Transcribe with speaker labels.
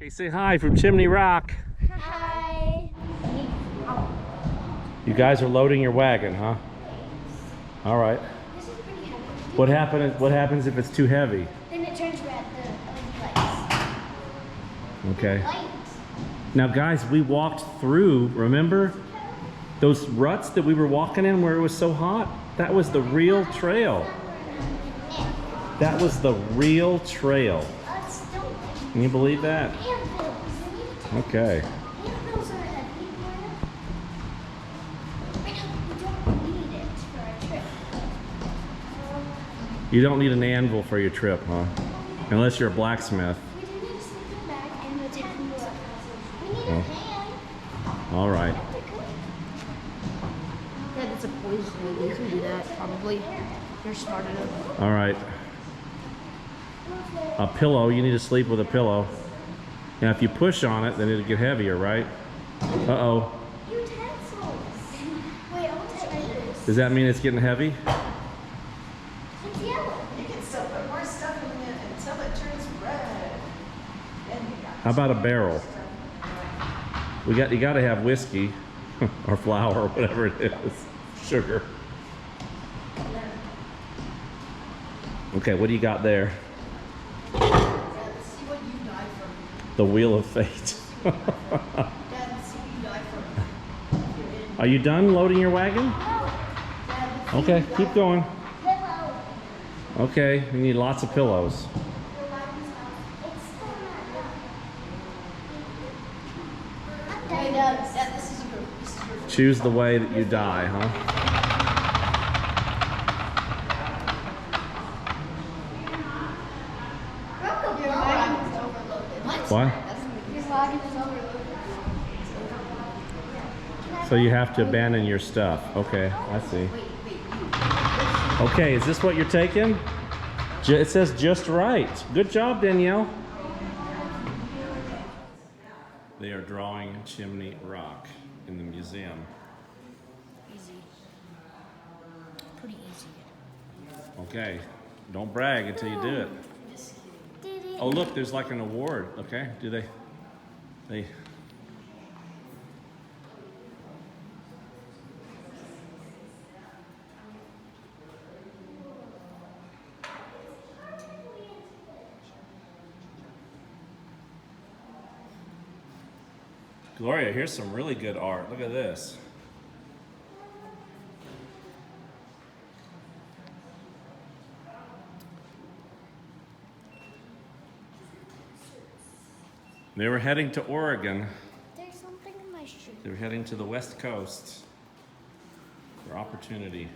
Speaker 1: Okay, say hi from Chimney Rock.
Speaker 2: Hi.
Speaker 1: You guys are loading your wagon, huh? All right.
Speaker 2: This is pretty heavy.
Speaker 1: What happens if it's too heavy?
Speaker 2: Then it turns red, the LED lights.
Speaker 1: Okay.
Speaker 2: Lights.
Speaker 1: Now guys, we walked through, remember? Those ruts that we were walking in where it was so hot? That was the real trail. That was the real trail. Can you believe that? Okay.
Speaker 2: Anvils are heavy. We don't need it for a trip.
Speaker 1: You don't need an anvil for your trip, huh? Unless you're a blacksmith.
Speaker 2: We do need a sleeping bag and a tent. We need a pan.
Speaker 1: All right.
Speaker 3: Yeah, that's a poison. You can do that, probably. You're smart enough.
Speaker 1: All right. A pillow, you need to sleep with a pillow. Now if you push on it, then it'll get heavier, right? Uh-oh.
Speaker 2: Utensils. Wait, I want to try this.
Speaker 1: Does that mean it's getting heavy?
Speaker 2: It's yellow.
Speaker 4: You can still put more stuff in it until it turns red. Then you got
Speaker 1: How about a barrel? You gotta have whiskey or flour or whatever it is. Sugar. Okay, what do you got there?
Speaker 4: see what you died from.
Speaker 1: The Wheel of Fate.
Speaker 4: Dad, see what you died from.
Speaker 1: Are you done loading your wagon?
Speaker 4: Dad,
Speaker 1: Okay, keep going.
Speaker 2: Pillow.
Speaker 1: Okay, we need lots of pillows.
Speaker 4: hey, Dad, this is a group. This is a group.
Speaker 1: Choose the way that you die, huh?
Speaker 4: Your wagon is overloaded.
Speaker 1: What?
Speaker 2: Your wagon is overloaded.
Speaker 1: So you have to abandon your stuff. Okay, I see. Okay, is this what you're taking? It says just right. Good job, Danielle. They are drawing Chimney Rock in the museum.
Speaker 3: Easy. Pretty easy.
Speaker 1: Okay, don't brag until you do it. Oh look, there's like an award. Okay, do they? Gloria, here's some really good art. Look at this. They were heading to Oregon.
Speaker 2: There's something in my shoe.
Speaker 1: They were heading to the West Coast for opportunity.